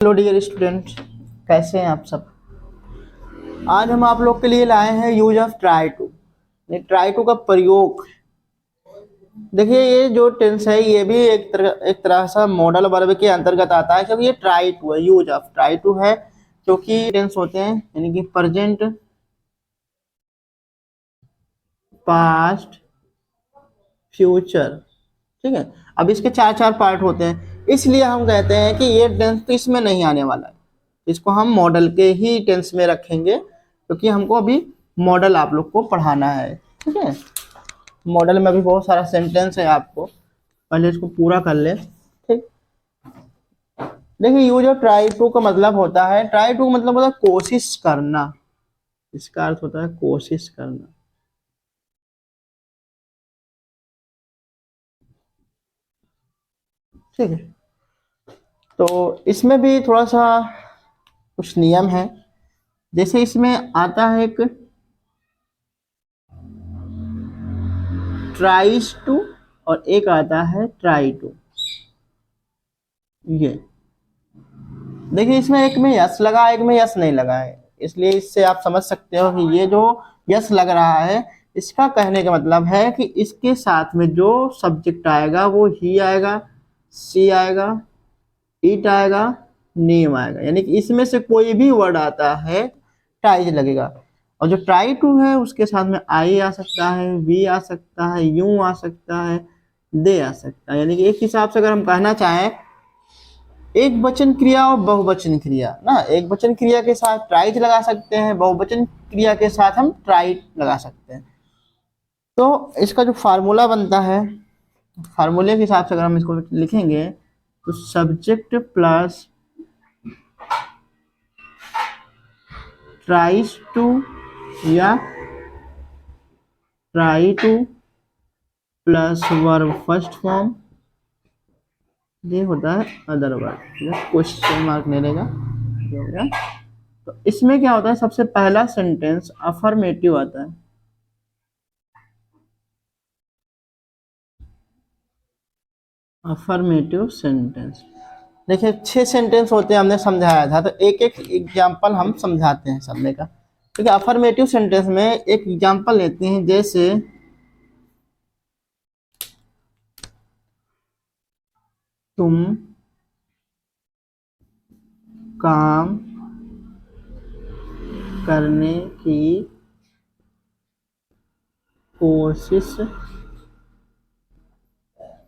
Hello dear student, कैसे हैं आप सब। आज हम आप लोग के लिए लाए हैं use of try to. Try to का प्रयोग देखिए, ये जो टेंस है ये भी एक तरह सा मॉडल वर्ब के अंतर्गत आता है, क्योंकि ये ट्राई टू है, यूज ऑफ ट्राई टू है। क्योंकि टेंस होते हैं यानी कि प्रेजेंट, पास्ट, फ्यूचर। ठीक है, अब इसके चार चार पार्ट होते हैं, इसलिए हम कहते हैं कि ये टेंस तो इसमें नहीं आने वाला है। इसको हम मॉडल के ही टेंस में रखेंगे, क्योंकि हमको अभी मॉडल आप लोग को पढ़ाना है। ठीक है, मॉडल में अभी बहुत सारा सेंटेंस है, आपको पहले इसको पूरा कर ले। ठीक, देखिए यूज ऑफ ट्राई टू का मतलब होता है, ट्राई टू का मतलब होता है कोशिश करना। इसका अर्थ होता है कोशिश करना। ठीक है, तो इसमें भी थोड़ा सा कुछ नियम है। जैसे इसमें आता है एक ट्राइज टू और एक आता है ट्राई टू। ये देखिए, इसमें एक में यस लगा है, एक में यस नहीं लगा है, इसलिए इससे आप समझ सकते हो कि ये जो यस लग रहा है, इसका कहने का मतलब है कि इसके साथ में जो सब्जेक्ट आएगा वो ही आएगा, सी आएगा, इट आएगा, नेम आएगा। यानी कि इसमें से कोई भी वर्ड आता है ट्राइज लगेगा। और जो ट्राई टू है उसके साथ में आई आ सकता है, वी आ सकता है, यू आ सकता है, दे आ सकता है। यानी कि एक हिसाब से अगर हम कहना चाहें, एक वचन क्रिया और बहुवचन क्रिया ना, एक वचन क्रिया के साथ ट्राइज लगा सकते हैं, बहुवचन क्रिया के साथ हम ट्राइड लगा सकते हैं। तो इसका जो फार्मूला बनता है, फार्मूले के हिसाब से अगर हम इसको लिखेंगे तो सब्जेक्ट प्लस ट्राइज टू या try two plus verb first form, ये होता है अदर वर्ड। क्वेश्चन मार्क नहीं रहेगा, ये हो गया। तो इसमें क्या होता है, सबसे पहला सेंटेंस अफर्मेटिव आता है। अफर्मेटिव सेंटेंस, देखिए 6 सेंटेंस होते हैं, हमने समझाया था, तो एक एक एग्जाम्पल हम समझाते हैं सबने का। ठीक है, अफर्मेटिव सेंटेंस में एक एग्जाम्पल लेते हैं, जैसे तुम काम करने की कोशिश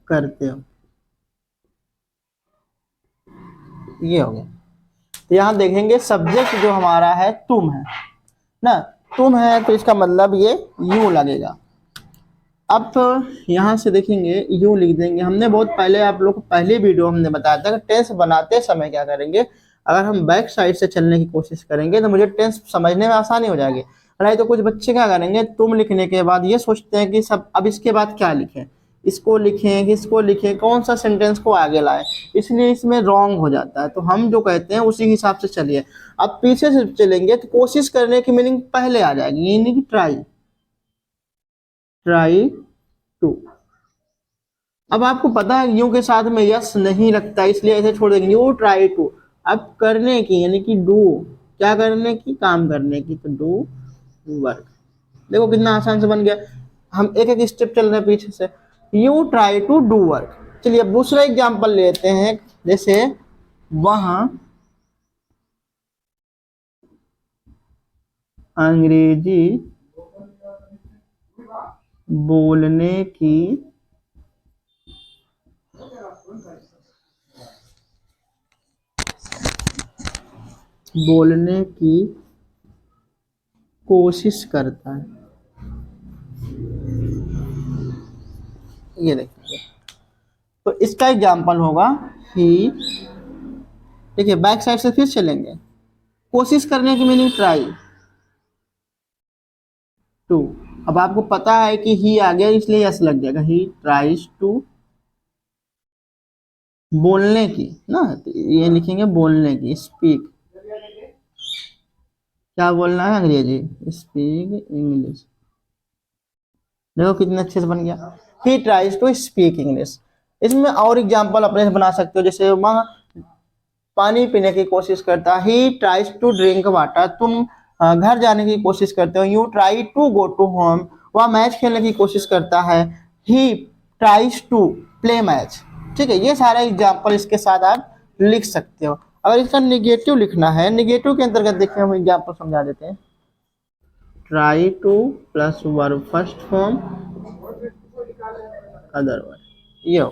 करते हो। ये हो गया। तो यहाँ देखेंगे सब्जेक्ट जो हमारा है तुम है ना, तुम है, तो इसका मतलब ये यू लगेगा। अब तो यहाँ से देखेंगे यू लिख देंगे। हमने बहुत पहले आप लोग को पहली वीडियो हमने बताया था कि टेंस बनाते समय क्या करेंगे, अगर हम बैक साइड से चलने की कोशिश करेंगे तो मुझे टेंस समझने में आसानी हो जाएगी। नहीं तो कुछ बच्चे क्या करेंगे, तुम लिखने के बाद ये सोचते हैं कि सब अब इसके बाद क्या लिखें, इसको लिखें, किसको लिखें, कौन सा सेंटेंस को आगे लाएं, इसलिए इसमें रॉन्ग हो जाता है। तो हम जो कहते हैं उसी हिसाब से चलिए। अब पीछे से चलेंगे तो कोशिश करने की मीनिंग पहले आ जाएगी, यानी कि ट्राई, ट्राई टू। अब आपको पता है यू के साथ में यस नहीं लगता, इसलिए ऐसे छोड़ देंगे, यू ट्राई टू। अब करने की यानी कि डू, क्या करने की, काम करने की, तो डू वर्क। देखो कितना आसान से बन गया। हम एक एक स्टेप चल रहे हैं पीछे से। You try to do work. चलिए अब दूसरा एग्जाम्पल लेते हैं, जैसे वहां अंग्रेजी बोलने की कोशिश करता है। ये देखिए, तो इसका एग्जाम्पल होगा ही। देखिए बैक साइड से फिर चलेंगे, कोशिश करने की मीनिंग ट्राई टू। अब आपको पता है कि ही आ गया, इसलिए यस लग जाएगा, ही ट्राइज टू बोलने की ना, तो ये लिखेंगे बोलने की, स्पीक, क्या बोलना है, अंग्रेजी, स्पीक इंग्लिश। देखो कितने अच्छे से बन गया, he tries to speak English. इसमें और एग्जाम्पल अपने से बना सकते हो, जैसे वहाँ पानी पीने की कोशिश करता है। He tries to drink water, तुम घर जाने की कोशिश करते हो। You try to go to home, वह मैच खेलने की कोशिश करता है। He tries to play match. ठीक है, ये सारा एग्जाम्पल इसके साथ आप लिख सकते हो। अगर इसका निगेटिव लिखना है, निगेटिव के अंतर्गत देखिए हम एग्जाम्पल समझा देते हैं। Try two plus verb first form otherwise, ये हो।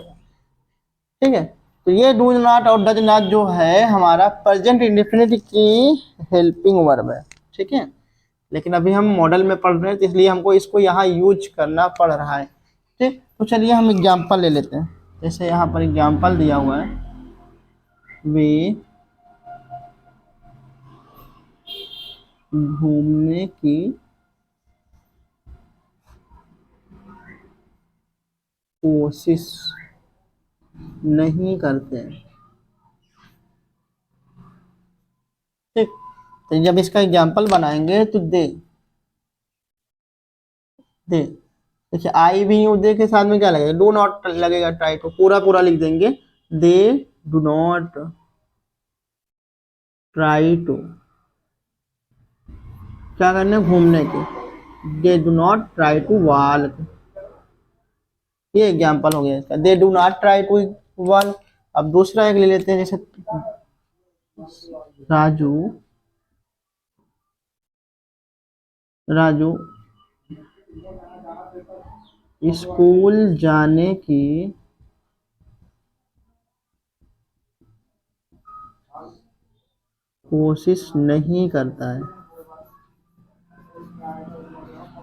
ठीक है, तो ये डू नॉट और डज नॉट जो है हमारा प्रेजेंट इंडेफिनिट की हेल्पिंग वर्ब है। ठीक है, लेकिन अभी हम मॉडल में पढ़ रहे हैं तो इसलिए हमको इसको यहाँ यूज करना पड़ रहा है। ठीक, तो चलिए हम एग्जाम्पल ले लेते हैं। जैसे यहाँ पर एग्जाम्पल दिया हुआ है, वे घूमने की कोशिश नहीं करते। ठीक, तो जब इसका एग्जाम्पल बनाएंगे तो दे दे देखिए आई भी यू दे के साथ में क्या लगेगा, डू नॉट लगेगा। ट्राई टू पूरा पूरा लिख देंगे, they do not try to क्या करने, घूमने के। They do not try to walk, ये एग्जाम्पल हो गया इसका। They do not try to walk. अब दूसरा एक ले लेते हैं, जैसे राजू राजू स्कूल जाने की कोशिश नहीं करता है।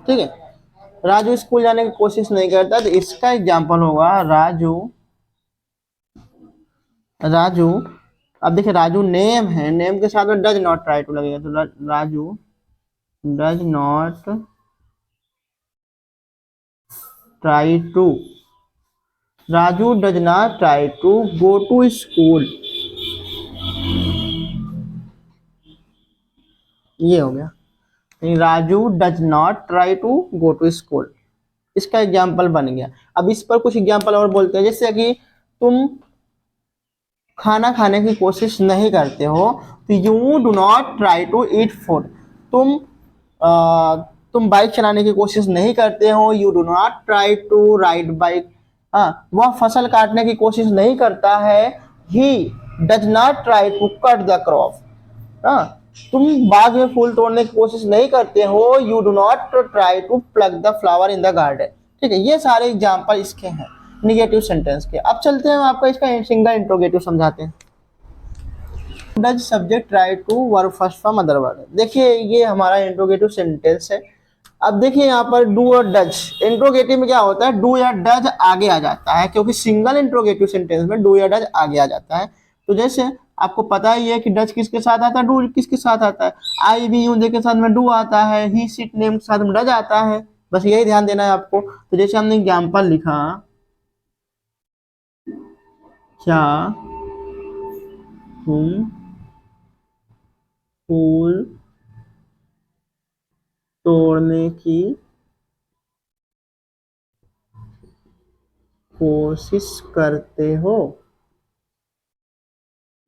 ठीक है, राजू स्कूल जाने की कोशिश नहीं करता, तो इसका एग्जाम्पल होगा राजू राजू अब देखिए राजू नेम है, नेम के साथ में डज नॉट ट्राई टू लगेगा, तो Raju does not try to Raju does not try to go to school, ये हो गया। Raju does not try to go to school, इसका एग्जाम्पल बन गया। अब इस पर कुछ एग्जाम्पल और बोलते हैं, जैसे कि तुम खाना खाने की कोशिश नहीं करते हो, तो you do not try to eat food. तुम तुम बाइक चलाने की कोशिश नहीं करते हो, you do not try to ride bike. हाँ, वह फसल काटने की कोशिश नहीं करता है, he does not try to cut the crop. हाँ, तुम बाग में फूल तोड़ने की कोशिश नहीं करते हो, you do not try to plug the flower in the garden. ठीक है, ये सारे एग्जाम्पल इसके हैं निगेटिव सेंटेंस के। अब चलते हैं, आपका इसका सिंगल इंट्रोगेटिव समझाते हैं। Does subject try to verb first form other word. देखिए ये हमारा इंट्रोगेटिव सेंटेंस है। अब देखिए यहाँ पर डू और डज, इंट्रोगेटिव में क्या होता है, डू या डज आगे आ जाता है, क्योंकि सिंगल इंट्रोगेटिव सेंटेंस में डू या डज आगे आ जाता है। तो जैसे आपको पता ही है कि डज किसके साथ आता है, डू किसके साथ आता है। आई भी यूं के साथ में डू आता है, ही सिट नेम के साथ में डज आता है, बस यही ध्यान देना है आपको। तो जैसे हमने एग्जाम्पल लिखा, क्या तुम फूल तोड़ने की कोशिश करते हो,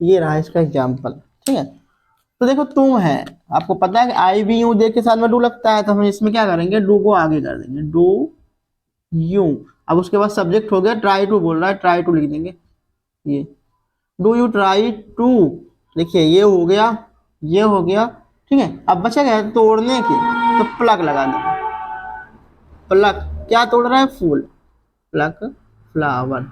ये रहा इसका एग्जाम्पल। ठीक है, तो देखो तुम है, आपको पता है कि आई भी यू दे के साथ में डू लगता है, तो हम इसमें क्या करेंगे, डू को आगे कर देंगे, डू यू। अब उसके बाद सब्जेक्ट हो गया, ट्राई टू बोल रहा है, ट्राई टू लिख देंगे, ये डू यू ट्राई टू। देखिए ये हो गया, ये हो गया। ठीक है, अब बचा गया तोड़ने की, तो प्लग लगा देंगे। प्लग क्या तोड़ रहा है, फूल, प्लग फ्लावर,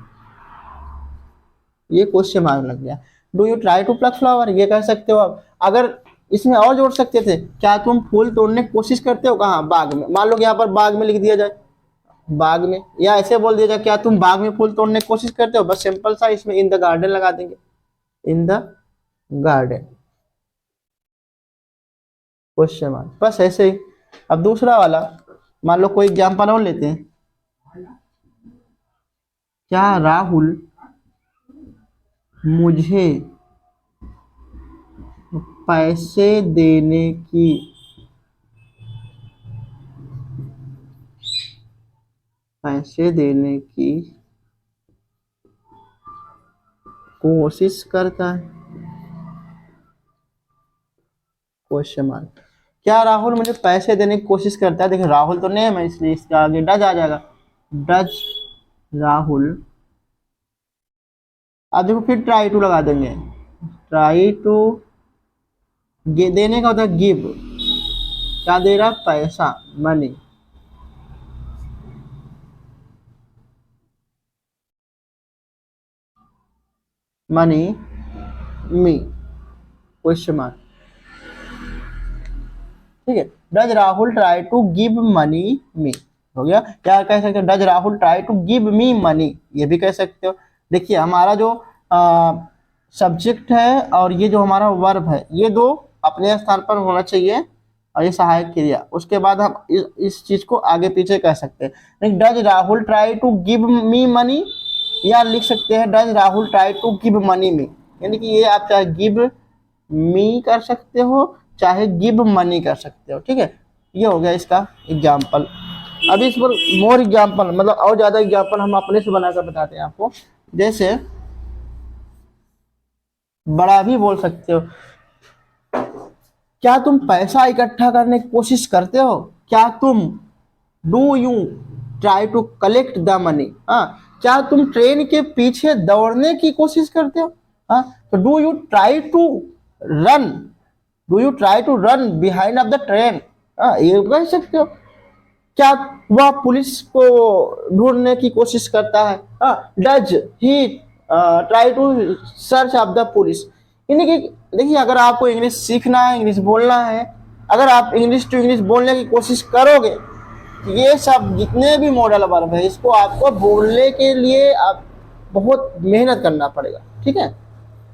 ये क्वेश्चन मार्क लग गया। Do you try to plug flower, ये कह सकते हो आप। अगर इसमें और जोड़ सकते थे, क्या तुम फूल तोड़ने की कोशिश करते हो, कहाँ, बाग में। मान लो कि यहाँ पर बाग में लिख दिया जाए, बाग में, या ऐसे बोल दिया जाए क्या तुम बाग में फूल तोड़ने की कोशिश करते हो, बस सिंपल सा इसमें इन द गार्डन लगा देंगे, इन द गार्डन, क्वेश्चन मार्क, बस ऐसे ही। अब दूसरा वाला, मान लो कोई एग्जाम्पल और लेते हैं। क्या राहुल मुझे पैसे देने की पैसे देने की कोशिश करता है। Question mark. क्या राहुल मुझे पैसे देने की कोशिश करता है? देखिए राहुल तो नेम है इसलिए इसका आगे डज आ जाएगा। डज राहुल। अब देखो फिर ट्राई टू लगा देंगे। ट्राई टू देने का होता है गिव। क्या दे रहा? पैसा, money. Money me, question mark. ठीक है, does Rahul try to give money me, हो गया। क्या कह सकते हो? Does Rahul try to give me money, ये भी कह सकते हो। देखिए हमारा जो सब्जेक्ट है और ये जो हमारा वर्ब है, ये दो अपने स्थान पर होना चाहिए और ये सहायक क्रिया। उसके बाद हम इस चीज को आगे पीछे कह सकते हैं। Does Rahul try to give me money, या लिख सकते हैं does Rahul try to give money me, यानी कि ये आप चाहे गिव मी कर सकते हो चाहे गिव मनी कर सकते हो। ठीक है, ये हो गया इसका एग्जाम्पल। अभी इस पर मोर एग्जाम्पल, मतलब और ज्यादा एग्जाम्पल हम अपने से बनाकर बताते हैं आपको। जैसे बड़ा भी बोल सकते हो। क्या तुम पैसा इकट्ठा करने की कोशिश करते हो? क्या तुम, do you try to collect the money. हाँ, क्या तुम ट्रेन के पीछे दौड़ने की कोशिश करते हो? हाँ, तो do you try to run, do you try to run behind of the train. हाँ, ये कह सकते हो। क्या वह पुलिस को ढूंढने की कोशिश करता है? हाँ, does he try to search of the police. यानी कि देखिए अगर आपको इंग्लिश सीखना है, इंग्लिश बोलना है, अगर आप इंग्लिश टू इंग्लिश बोलने की कोशिश करोगे, ये सब जितने भी मॉडल वर्ब है इसको आपको बोलने के लिए आप बहुत मेहनत करना पड़ेगा। ठीक है,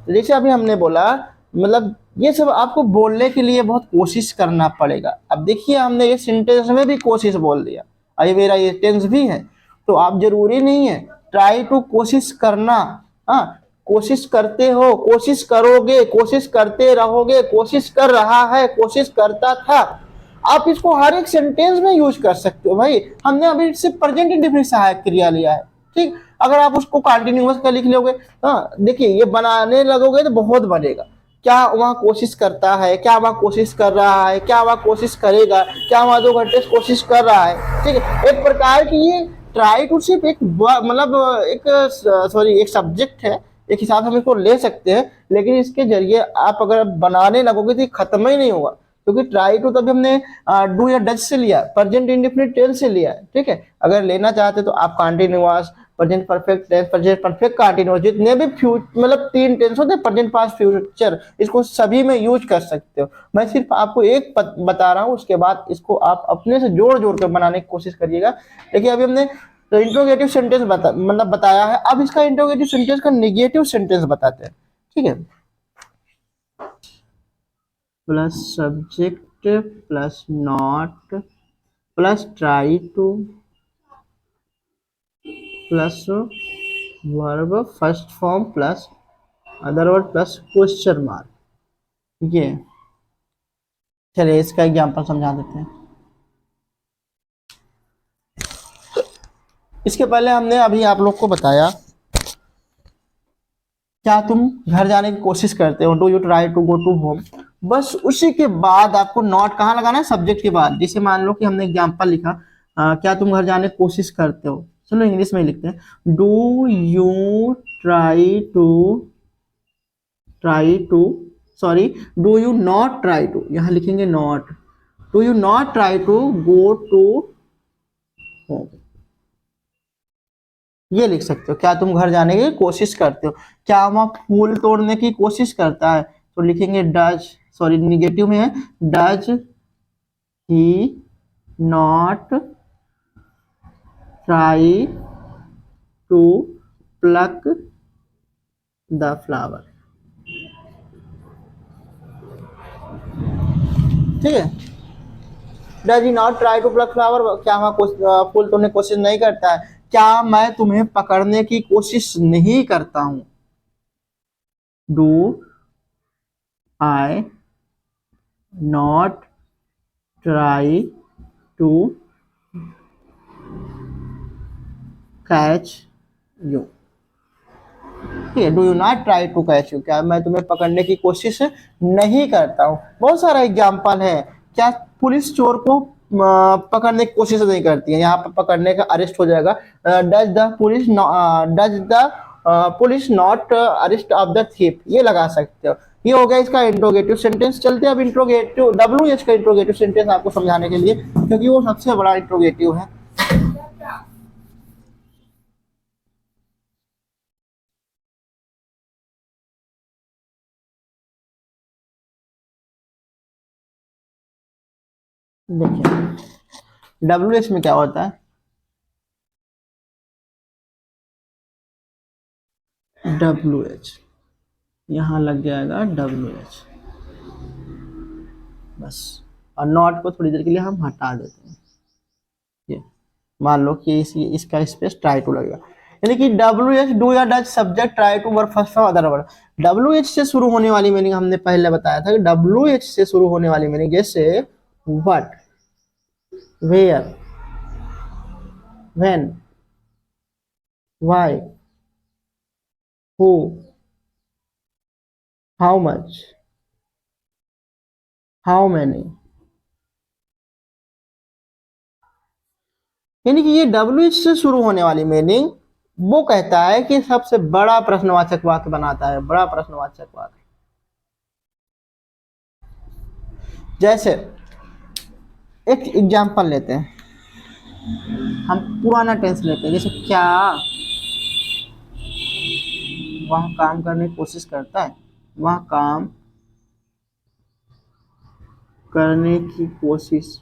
जैसे अभी हमने बोला, मतलब ये सब आपको बोलने के लिए बहुत कोशिश करना पड़ेगा। अब देखिए हमने ये सेंटेंस में भी कोशिश बोल दिया, अरे मेरा ये टेंस भी है, तो आप जरूरी नहीं है ट्राई टू कोशिश करना। हाँ, कोशिश करते हो, कोशिश करोगे, कोशिश करते रहोगे, कोशिश कर रहा है, कोशिश करता था। आप इसको हर एक सेंटेंस में यूज कर सकते हो भाई। हमने अभी सिर्फ प्रेजेंट इंडेफिनिट सहायक क्रिया लिया है। ठीक, अगर आप उसको कंटिन्यूअस का लिख लोगे, हाँ देखिए ये बनाने लगोगे तो बहुत बनेगा। क्या वहां कोशिश करता है, क्या वहां कोशिश कर रहा है, क्या वहां कोशिश करेगा, क्या वहां 2 घंटे से कोशिश कर रहा है। ठीक है, एक प्रकार की ये ट्राई टू सिर्फ एक मतलब एक सॉरी एक सब्जेक्ट है, एक हिसाब से हम इसको ले सकते हैं। लेकिन इसके जरिए आप अगर बनाने लगोगे तो ये खत्म ही नहीं होगा, क्योंकि ट्राई टू तभी हमने डू या डज से लिया, प्रेजेंट इंडेफिनिट टेंस से लिया है। ठीक है, अगर लेना चाहते तो आप continuous, present perfect tense, present perfect continuous, जितने भी मतलब 3 टेंस होते हैं, प्रेजेंट पास्ट फ्यूचर, इसको सभी में यूज कर सकते हो। मैं सिर्फ आपको एक बता रहा हूँ, उसके बाद इसको आप अपने से जोड़ जोड़ कर बनाने की कोशिश करिएगा। देखिए अभी हमने तो इंट्रोगेटिव सेंटेंस मतलब बताया है, अब इसका इंट्रोगेटिव सेंटेंस का नेगेटिव सेंटेंस बताते हैं। ठीक है, plus subject plus not plus try two plus verb first form plus other word plus question mark. ठीक है, चलिए इसका एग्जांपल समझा देते हैं। इसके पहले हमने अभी आप लोग को बताया, क्या तुम घर जाने की कोशिश करते हो, do you try to go to home. बस उसी के बाद आपको नॉट कहाँ लगाना है? सब्जेक्ट के बाद। जैसे मान लो कि हमने एग्जांपल लिखा, क्या तुम घर जाने की कोशिश करते हो। चलो इंग्लिश में ही लिखते हैं, do you try to sorry do you not try to, यहाँ लिखेंगे not, do you not try to go to home, ये लिख सकते हो। क्या तुम घर जाने की कोशिश करते हो। क्या वहां फूल तोड़ने की कोशिश करता है, तो लिखेंगे डज, सॉरी निगेटिव में है, does he not try to pluck the flower. ठीक है, does he not try to pluck flower, क्या वहां फूल तोड़ने की कोशिश नहीं करता है। क्या मैं तुम्हें पकड़ने की कोशिश नहीं करता हूं, do I not try to catch you. ठीक है, do you not try to catch you, क्या मैं तुम्हें पकड़ने की कोशिश नहीं करता हूँ। बहुत सारा एग्जाम्पल है। क्या पुलिस चोर को पकड़ने की कोशिश नहीं करती है, यहाँ पर पकड़ने का अरेस्ट हो जाएगा। Does the police not arrest of the thief, ये लगा सकते हो। ये हो गया इसका इंट्रोगेटिव सेंटेंस। चलते हैं अब इंट्रोगेटिव डब्ल्यू एच का इंट्रोगेटिव सेंटेंस आपको समझाने के लिए, क्योंकि वो सबसे बड़ा इंट्रोगेटिव है। देखिए डब्ल्यू एच में क्या होता है, डब्ल्यू एच यहाँ लग जाएगा डब्ल्यू एच बस, और नॉट को थोड़ी देर के लिए हम हटा देते हैं। ये मान लो कि इसका स्पेस ट्राई टू लगेगा, यानी कि डब्ल्यू एच डू या does subject try to work first from other word. W H से शुरू होने वाली मीनिंग हमने पहले बताया था कि डब्ल्यू एच से शुरू होने वाली मीनिंग जैसे what, where, when, why, who, how much, how many, यानी कि ये डब्ल्यू एच से शुरू होने वाली मीनिंग वो कहता है कि सबसे बड़ा प्रश्नवाचक वाक्य बनाता है, बड़ा प्रश्नवाचक वाक्य। जैसे एक एग्जांपल लेते हैं, हम पुराना टेंस लेते हैं, जैसे क्या वह काम करने की कोशिश करता है, वह काम करने की कोशिश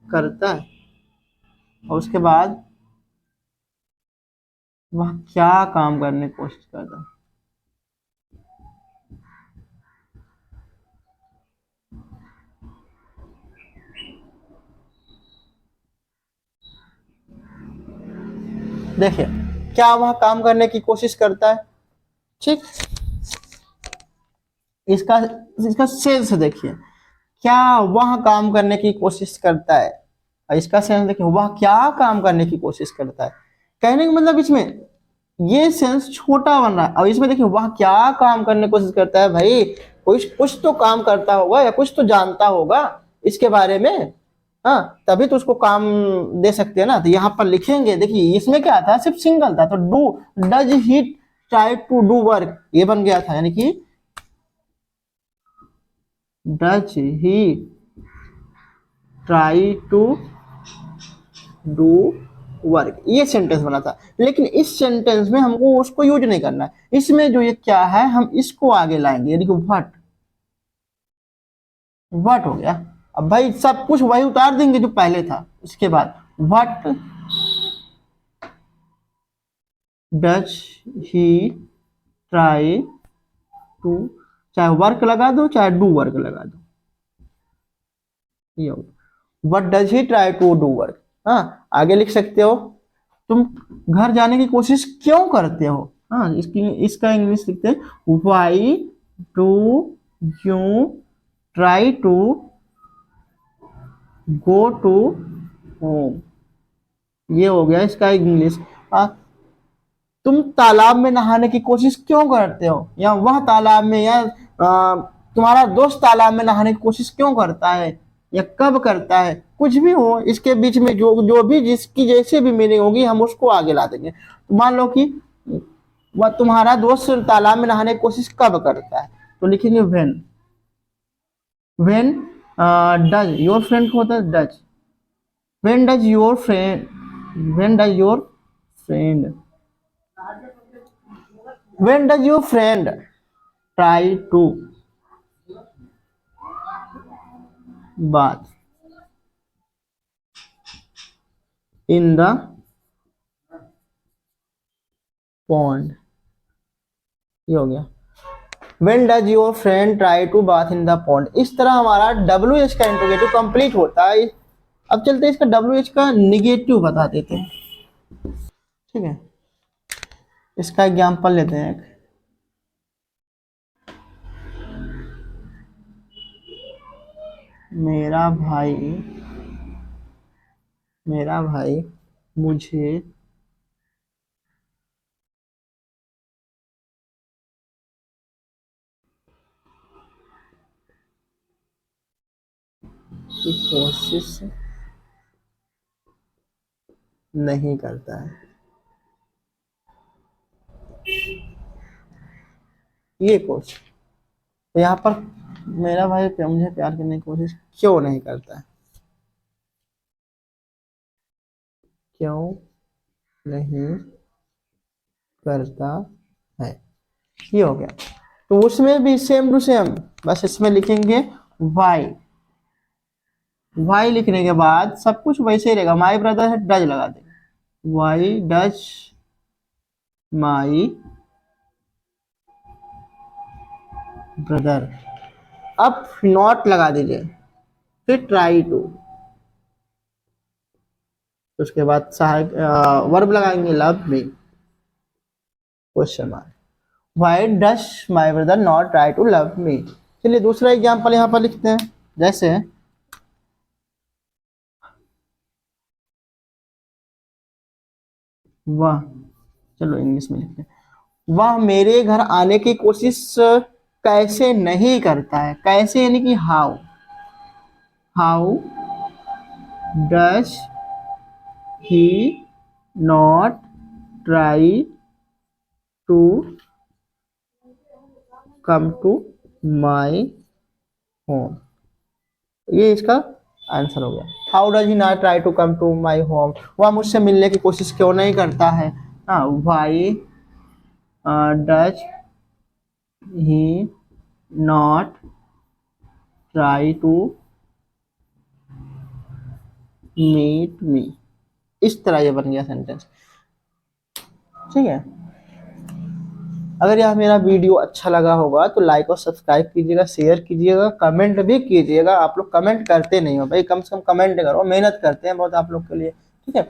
करता है, और उसके बाद वह क्या काम करने की कोशिश करता है। देखिए क्या वह काम करने की कोशिश करता है, ठीक। इसका इसका सेंस देखिए, क्या वह काम करने की कोशिश करता है, और इसका सेंस देखिए वह क्या काम करने की कोशिश करता है। कहने का मतलब इसमें ये सेंस छोटा बन रहा है, और इसमें देखिए वह क्या काम करने की कोशिश करता है, भाई कुछ कुछ तो काम करता होगा या कुछ तो जानता होगा इसके बारे में, हाँ तभी तो उसको काम दे सकते हैं ना। तो यहाँ पर लिखेंगे, देखिए इसमें क्या था, सिर्फ सिंगल था, तो do does he try to do work ये बन गया था, यानी कि does he try to do work, ये सेंटेंस बना था। लेकिन इस सेंटेंस में हमको उसको यूज नहीं करना है, इसमें जो ये क्या है हम इसको आगे लाएंगे, यानी कि व्हाट, व्हाट हो गया। अब भाई सब कुछ वही उतार देंगे जो पहले था, उसके बाद what does he try to, चाहे वर्क लगा दो चाहे डू वर्क लगा दो, ये what does he try to do work. हाँ आगे लिख सकते हो, तुम घर जाने की कोशिश क्यों करते हो, हाँ इसकी इसका इंग्लिश लिखते हैं why do you try to go to home, ये हो गया इसका इंग्लिश। तुम तालाब में नहाने की कोशिश क्यों करते हो, या वह तालाब में, या तुम्हारा दोस्त तालाब में नहाने की कोशिश क्यों करता है, या कब करता है, कुछ भी हो इसके बीच में जो जो भी जिसकी जैसे भी मीनिंग होगी हम उसको आगे ला देंगे। तो मान लो कि वह तुम्हारा दोस्त तालाब में नहाने की कोशिश कब करता है, तो लिखेंगे व्हेन डज योर फ्रेंड को होता है does, when does your friend, when does your friend, when does your friend try to bath in the pond, ये हो गया when does your friend try to bath in the pond। इस तरह हमारा W H का interrogative complete होता है। अब चलते हैं इसका डब्ल्यू एच का निगेटिव बता देते हैं, ठीक है। इसका एग्जांपल लेते हैं, मेरा भाई मेरा भाई मुझे की कोशिश नहीं करता है। ये कोशिश, तो यहाँ पर मेरा भाई मुझे प्यार करने की कोशिश क्यों नहीं करता है? क्यों नहीं करता है, ये हो गया। तो उसमें भी सेम टू सेम, बस इसमें लिखेंगे वाई। वाई लिखने के बाद सब कुछ वैसे ही रहेगा, माई ब्रदर है डज लगा देंगे, वाई डज माई ब्रदर। अब नॉट लगा दीजिए, फिर ट्राई टू, उसके बाद सहायक वर्ब लगाएंगे love me, question mark. Why does my brother not try to love me. चलिए दूसरा एग्जाम्पल यहाँ पर लिखते हैं, जैसे वह, चलो इंग्लिश में लिखते हैं, वह मेरे घर आने की कोशिश कैसे नहीं करता है। कैसे यानी कि how, how does he not try to come to my home. ये इसका आंसर हो गया। How does he not try to come to my home, वह मुझसे मिलने की कोशिश क्यों नहीं करता है। Why does he not try to meet me. इस तरह ये बन गया सेंटेंस। ठीक है, अगर यह मेरा वीडियो अच्छा लगा होगा तो लाइक और सब्सक्राइब कीजिएगा, शेयर कीजिएगा, कमेंट भी कीजिएगा। आप लोग कमेंट करते नहीं हो भाई, कम से कम कमेंट करो, मेहनत करते हैं बहुत आप लोग के लिए। ठीक है,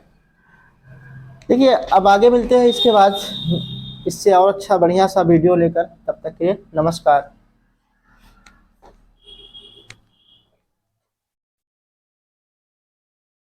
देखिए अब आगे मिलते हैं इसके बाद इससे और अच्छा बढ़िया सा वीडियो लेकर, तब तक के लिए नमस्कार।